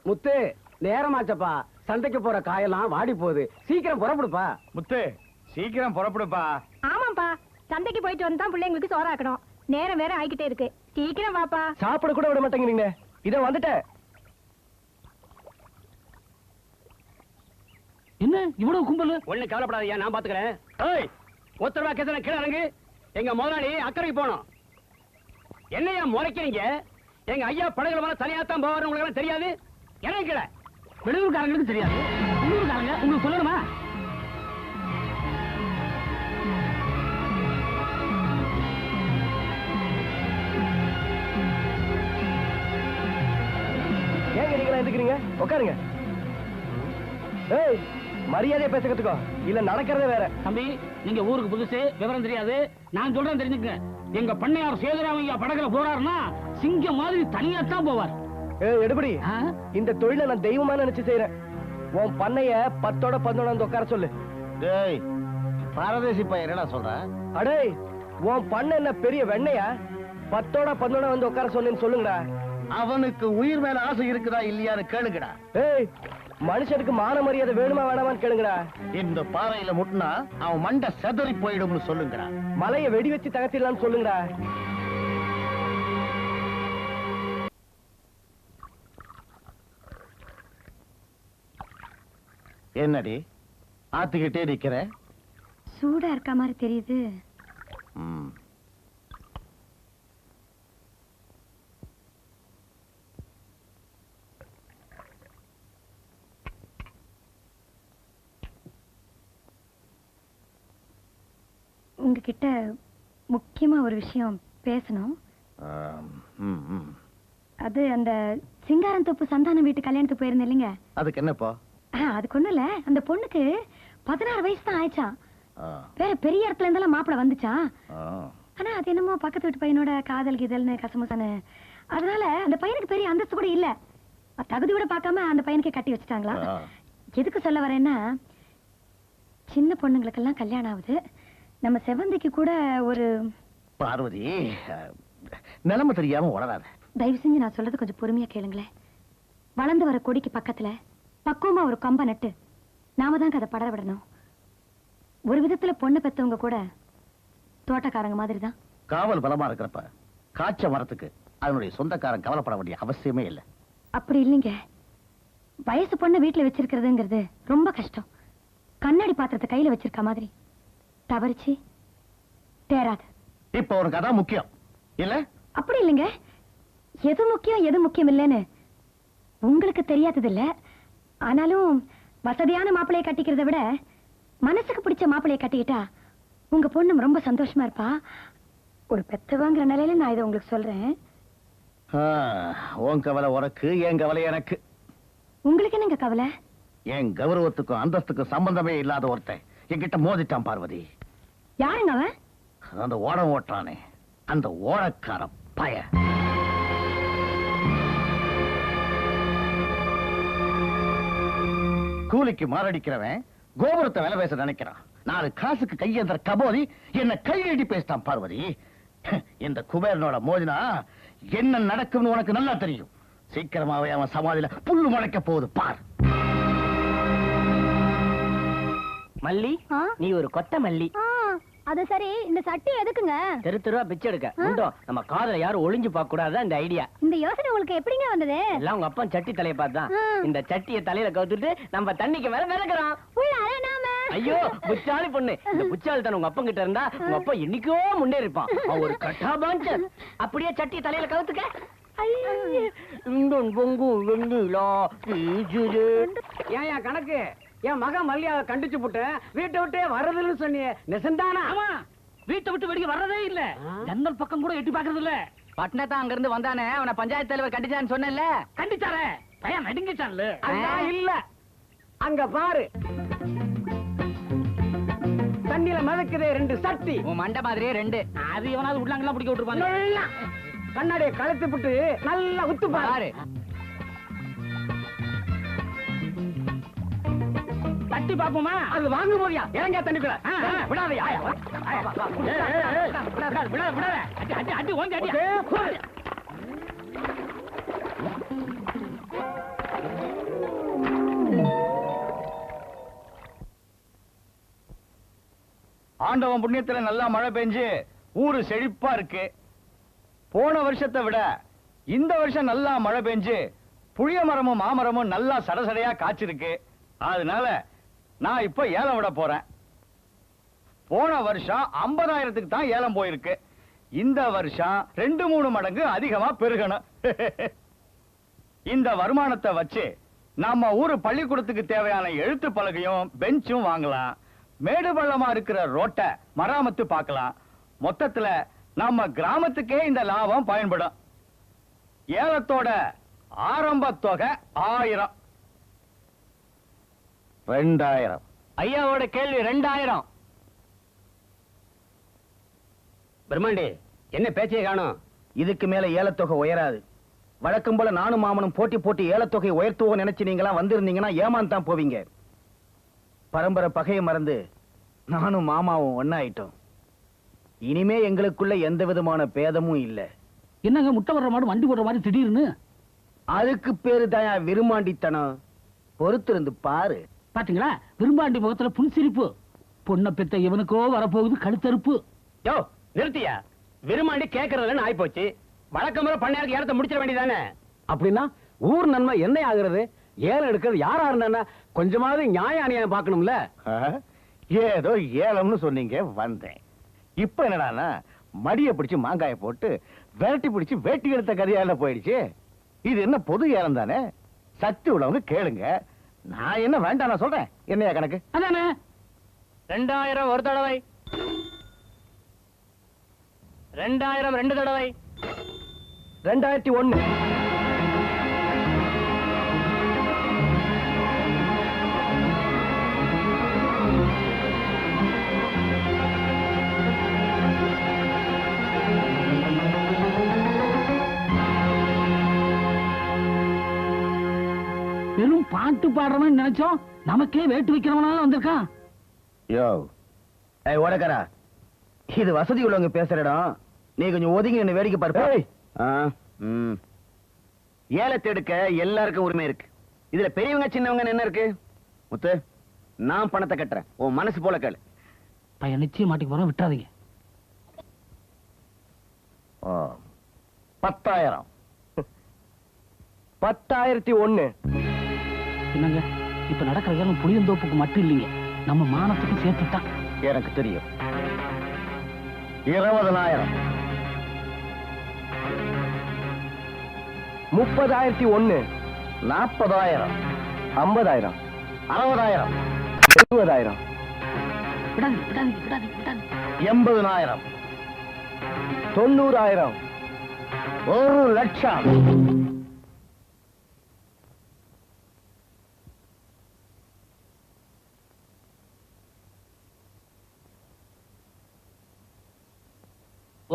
முத்து நேரமாச்சப்பா, சந்தைக்கு போற காயெல்லாம் வாடி போகுது, சீக்கிரம் புறப்படுப்பா. முத்து சீக்கிரம் புறப்படுப்பா. ஆமாப்பா, சந்தைக்கு போயிட்டு வந்து தான் பிள்ளைங்களுக்கு சோறாக்கணும். நேரம் வேற ஆகிக்கிட்டே இருக்கு, சீக்கிரம் வாப்பா. சாப்பிட கூட விட மாட்டேங்கிறீங்க. இத வந்துட்டேன். என்ன இவ்வளவு கும்பல்? ஒண்ணு கவலைப்படாதீங்க, நான் பாத்துக்கிறேன். ஏய், ஒத்தரவா கேசன கீழ இறங்கு. எங்க முதலாளி அக்கறைக்கு போனோம். என்னையா முறைக்கிறீங்க? எங்க ஐயா படகுல வர தனியாத்தான் போவாரு, உங்களுக்கு தெரியாது? இறங்கு கீழ. வெளியூர்காரங்களுக்கு தெரியாது, உள்ளூர்காரங்க உங்களுக்கு சொல்லணுமா? ஏங்க நீங்களா எதுக்குறீங்க? உட்காருங்க. ஏய், மரியாதையை பேச கத்துக்கோ, இல்ல நடக்கிறதே வேற. தம்பி, நீங்க ஊருக்கு புதுசு, விவரம் தெரியாது. நான் சொல்றேன் தெரிஞ்சுக்க. எங்க பண்ணையார் சேதுராமையா படகுல போறாருன்னா சிங்கம் மாதிரி தனியாத்தான் போவார். ஏய் எடுபடி, இந்த தொழிலை நான் தெய்வமா நினைச்சு செய்யறேன். உன் பண்ணைய 10ஓட 11 வந்து உட்கார சொல்லு. டேய் பாரதேசி பையன் என்னடா சொல்ற? அடே, உன் பண்ண என்ன பெரிய வெண்ணையா? 10ஓட 11 வந்து உட்கார சொன்னேன்னு சொல்லுங்கடா. அவனுக்கு உயிர் மேல ஆசை இருக்குதா இல்லையான்னு கேளுங்கடா. ஏய், மனுஷனுக்கு மான மரியாதை வேணுமா வேணாமான்னு கேளுங்கடா. இந்த பாறையில முட்டினா அவன் மண்டை செதறி போயிடும்னு சொல்லுங்கடா. மலையை வெடி வச்சு தகர்த்திடலாம்னு சொல்லுங்கடா. என்னடி ஆத்துக்கிட்டே நிக்கிற? சூடா இருக்க மாதிரி தெரியுது. உங்ககிட்ட முக்கியமா ஒரு விஷயம் பேசணும். அது அந்த சிங்காரந்தோப்பு சந்தானம் வீட்டு கல்யாணத்துக்கு போயிருந்தேன் இல்லைங்க? அதுக்கு என்னப்போ? அதுக்கு ஒண்ணும் இல்ல, அந்த பொண்ணுக்கு 16 வயசு தான் ஆயிடுச்சான். வேற பெரிய இடத்துல இருந்தெல்லாம் மாப்பிள வந்துச்சான். ஆனா அது என்னமோ பக்கத்து வீட்டு பையனோட காதல் கீதல்னு கசமுசானு, அதனால அந்த பையனுக்கு பெரிய அந்தஸ்து கூட இல்ல. தகுதி கூட பார்க்காம அந்த பையனுக்கே கட்டி வச்சுட்டாங்களா. எதுக்கு சொல்ல வரேன்னா, சின்ன பொண்ணுங்களுக்கெல்லாம் கல்யாணம் ஆகுது. நம்ம செவந்திக்கு கூட ஒரு... பார்வதி, நிலைமை தெரியாம உளராத. தயவு செஞ்சு நான் சொல்றது கொஞ்சம் பொறுமையா கேளுங்களேன். வளர்ந்து வர கொடிக்கு பக்கத்துல பக்குவமா ஒரு கம்ப நட்டு நாம தான் அதை படர விடணும். ஒரு விதத்துல பொண்ணு பெத்தவங்க கூட தோட்டக்காரங்க மாதிரி தான். காவல் பலமா இருக்கிறப்ப காய்ச்ச மரத்துக்கு அதனுடைய சொந்தக்காரன் கவலைப்பட வேண்டிய அவசியமே இல்லை. அப்படி இல்லைங்க, வயசு பொண்ணு வீட்டுல வச்சிருக்கிறதுங்கிறது ரொம்ப கஷ்டம். கண்ணாடி பாத்திரத்தை கையில வச்சிருக்க மாதிரி தவறிச்சு தேராது. இப்ப உனக்கு அதான் முக்கியம் இல்ல? அப்படி இல்லைங்க, எது முக்கியம் எது முக்கியம் இல்லைன்னு உங்களுக்கு தெரியாதது இல்ல. ஆனாலும் வசதியான மாப்பிளைய கட்டிக்கிறத விட மனசுக்கு பிடிச்ச மாப்பிளைய கட்டிக்கிட்டா உங்க பொண்ணு ரொம்ப சந்தோஷமா இருப்பா. ஒரு பெத்தவங்கிற நிலையில நான் இதை உங்களுக்கு சொல்றேன். உன் கவலை உனக்கு, என் கவலை எனக்கு. உங்களுக்கு என்னங்க கவலை? என் கௌரவத்துக்கும் அந்தஸ்துக்கும் சம்பந்தமே இல்லாத ஒருத்தன் என்கிட்ட மோதிட்டான் பார்வதி. யாருங்க அவன்? அந்த ஓடம் ஓட்டானே, அந்த ஓடக்கார பய. கூலிக்கு மாரடிக்கிறவன் கோபுரத்தை வேலை பேச நினைக்கிறான். 4 காசுக்கு கையேந்திர கபோதி என்ன கையெழுதி பேசிட்டான் பார்வதி. இந்த குபேரனோட மோதினா என்ன நடக்கும்னு உனக்கு நல்லா தெரியும். சீக்கிரமாவே அவன் சமாதியில புல்லு முளைக்க போகுது பார். மல்லி, நீ ஒரு கொத்த மல்லி. அது சரி, இந்த சட்டி எதுக்குங்க? தெரு தெருவா பிச்சை எடுக்க. நம்ம காதல யாரும் ஒளிஞ்சு பார்க்க கூடாது இந்த ஐடியா. இந்த யோசனை உங்களுக்கு எப்படிங்க வந்தது? எல்லாம் உங்க அப்பா சட்டி தலைய பார்த்தான். இந்த சட்டியை தலையில கவுத்துட்டு நம்ம தண்ணிக்கு மேல மிதக்கிறோம். ஐயோ புச்சாலி பொண்ணு, இந்த புச்சாலி தானே உங்க அப்பா கிட்ட இருந்தா உங்க அப்பா என்னைக்கோ முன்னேறிப்பான். அவன் ஒரு கட்டாபாஞ்ச. அப்படியே சட்டி தலையில கவுத்துக்க. ஏன் கணக்கு? என் மகன் மல்லியாவை கண்டிச்சு போட்டு வீட்டை விட்டே வர்றதுன்னு சொன்னியே, நெசந்தானா? ஆமா, வீட்டை விட்டு வெளியே வர்றதே இல்ல. ஜன்னல் பக்கம் கூட எட்டி பாக்குறது இல்ல. பட்னத்தான் அங்க இருந்து வந்தானே, அவனை பஞ்சாயத்து தலைவர் கண்டிச்சான்னு சொன்னேன்ல. கண்டிச்சாரே, பையன் நடுங்கிச்சான்ல. இல்ல, அங்க பாரு, தண்ணியில மிதக்குதே 2 சட்டி. உன் மண்டை மாதிரியே 2. அது எவனாவது உள்ளாங்கலாம் பிடிக்க விட்டுருப்பாங்க. கண்ணாடியை கழுத்து விட்டு நல்லா உத்து பாரு. தட்டி பாப்போமா? அது வாங்க போறியா? இறங்க தண்ணிக்குள்ள. விடாதயா? விடாத. அடி ஓங்கி அடி. ஆண்டவன் புண்ணியத்துல நல்லா மழை பெஞ்சு ஊரு செழிப்பா இருக்கு. போன வருஷத்தை விட இந்த வருஷம் நல்லா மழை பெஞ்சு புளிய மரமும் மாமரமும் நல்லா சடசடையா காய்ச்சிருக்கு. அதனால நான் இப்ப ஏலம் விட போறேன். போன வருஷம் 50,000க்கு தான் ஏலம் போயிருக்கு. இந்த வருஷம் 2-3 மடங்கு அதிகமா பெருகணும். இந்த வருமானத்தை வச்சு நம்ம ஊரு பள்ளிக்கூடத்துக்கு தேவையான எழுத்து பலகையும் பெஞ்சும் வாங்கலாம். மேடு பள்ளமா இருக்கிற ரோட்டை மராமத்து பார்க்கலாம். மொத்தத்துல நம்ம கிராமத்துக்கே இந்த லாபம் பயன்படும். ஏலத்தோட ஆரம்ப தொகை 1000. 2000. ஐயாவோட கேள்வி 2000. பிரம்மாண்டி, என்ன பேச்சையை காணும்? இதுக்கு மேல ஏலத்தொகை உயராது. வழக்கம் போல நானும் மாமனும் போட்டி போட்டு ஏலத்தொகை உயர்த்துவோம் நினைச்சு நீங்களா வந்திருந்தீங்கன்னா ஏமாந்தான் போவீங்க. பரம்பரை பகையை மறந்து நானும் மாமாவும் ஒன்னாயிட்டோம். இனிமே எங்களுக்குள்ள எந்த விதமான பேதமும் இல்ல. என்னங்க முட்டை வர்ற மாடு வண்டி போடுற மாதிரி திடீர்னு? அதுக்கு பேரு தான் விரும்மாண்டித்தனம். பொறுத்திருந்து பாரு. பாத்தீங்களா, விரும்பாண்டி முகத்துல புன்சிரிப்பு. பொண்ணை பெத்த இவனுக்கோ வரப்போகுது கழுத்தறுப்பு. யோ நிறுத்தியா, விரும்மாண்டி கேட்கறதுல ஆயி போச்சு. வழக்கமுறை பண்ணையாருக்கு ஏலத்தை முடிச்சிட வேண்டியதானே? அப்படின்னா ஊர் நன்மை என்ன ஆகுறது? ஏலம் எடுக்கிறது யாரா இருந்தா கொஞ்சமாவது நியாய அநியாயம் பார்க்கணும்ல. ஏதோ ஏலம்னு சொன்னீங்க வந்தேன். இப்ப என்னடானா மடிய பிடிச்சு மாங்காய போட்டு விரட்டி பிடிச்சு வேட்டி எடுத்த கதையால போயிடுச்சு. இது என்ன பொது ஏலம் தானே? சக்தி உள்ளவங்க கேளுங்க. நான் என்ன வேண்டாம் நான் சொல்றேன். என்னையா கணக்கு? அதானே 2000 ஒரு தடவை, 2000 2 தடவை, 2001. வெறும் பாட்டு பாடுறவன் நினைச்சோம், நமக்கே வேட்டு வைக்கிறவனால வந்திருக்கான். யோ ஏய் ஓடக்காரா, இது வசதி உள்ளவங்க பேசுற இடம். நீ கொஞ்சம் ஒதுங்கி என்ன வேடிக்கை பாரு. ஏலத்தை எடுக்க எல்லாருக்கும் உரிமை இருக்கு. இதுல பெரியவங்க சின்னவங்க என்ன இருக்கு? முத்து, நான் பணத்தை கட்டுறேன். உன் மனசு போல கேளு. பையன் நிச்சயம் மாட்டிக்கு போறோம், விட்டுறாதீங்க. 10,000. 10,001. என்னங்க, இப்ப நடக்கிற ஏலம் புளியந்தோப்புக்கு மட்டும் இல்லைங்க, நம்ம மானத்துக்கு சேர்த்துட்டான். எனக்கு தெரியும். 20,000. 30,001. 40,000. 50,000. 60,000. 70,000. விடாதீங்க, விடாதீங்க, விடாதீங்க, விடாதீங்க. 80,000. 90,000. 1,00,000.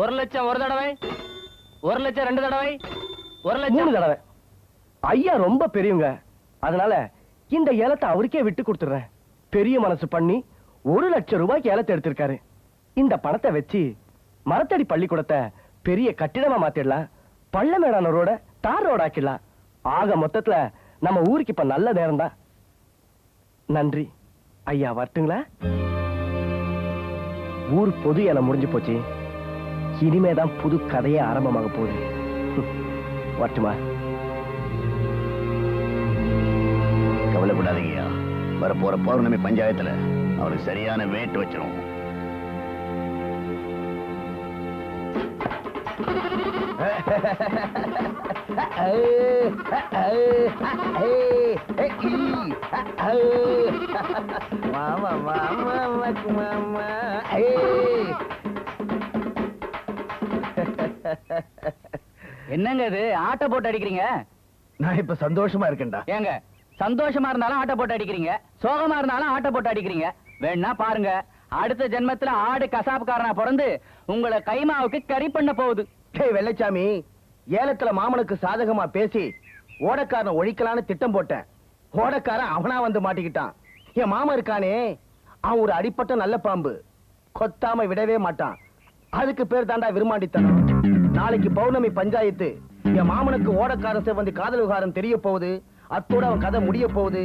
ஒரு லட்சம் ஒரு தடவை, 1,00,000 2 தடவை, 1,00,000 3 தடவை. ஐயா ரொம்ப பெரியவங்க, அதனால இந்த ஏலத்தை அவருக்கே விட்டு கொடுத்துறேன். பெரிய மனசு பண்ணி 1,00,000 ரூபாய்க்கு ஏலத்தை எடுத்திருக்காரு. இந்த பணத்தை வச்சு மரத்தடி பள்ளிக்கூடத்தை பெரிய கட்டிடமா மாத்திடலாம். பள்ளமேடான ரோட தார் ரோட ஆக்கிடலாம். ஆக மொத்தத்துல நம்ம ஊருக்கு இப்ப நல்ல நேரம் தான். நன்றி ஐயா, வரட்டுங்களா? ஊர் பொது ஏலம் முடிஞ்சு போச்சு. இனிமேதான் புது கதையே ஆரம்பமாக போகுது. வரட்டுமா? கவலைப்படாதீங்கய்யா. வரப்போற பௌர்ணமி பஞ்சாயத்துல அவருக்கு சரியான வேட்டு வச்சிரும். என்னங்க இது ஆட்ட போட்டு அடிக்கிறீங்க? நான் இப்ப சந்தோஷமா இருக்கேன்டா. ஏங்க, சந்தோஷமா இருந்தாலும் ஆட்ட போட்டு அடிக்கிறீங்க, சோகமா இருந்தாலும் ஆட்ட போட்டு அடிக்கிறீங்க. வேணா பாருங்க, அடுத்த ஜென்மத்துல ஆடு கசாப்புக்காரனா பிறந்து உங்களை கைமாவுக்கு கறி பண்ண போகுது. டேய் வெள்ளச்சாமி, ஏலத்துல மாமனுக்கு சாதகமா பேசி ஓடக்காரனை ஒழிக்கலான்னு திட்டம் போட்டேன். ஓடக்காரன் அவனா வந்து மாட்டிக்கிட்டான். என் மாமன் இருக்கானே, அவன் ஒரு அடிப்பட்ட நல்ல பாம்பு, கொத்தாம விடவே மாட்டான். அதுக்கு பேர் தாண்டா விரும்மாண்டித்தனம். நாளைக்கு பௌர்ணமி பஞ்சாயத்து. என் மாமனுக்கு ஓடக்காரன் வந்து காதல் விவகாரம் தெரிய போகுது. அத்தோட அவன் கதை முடிய போகுது.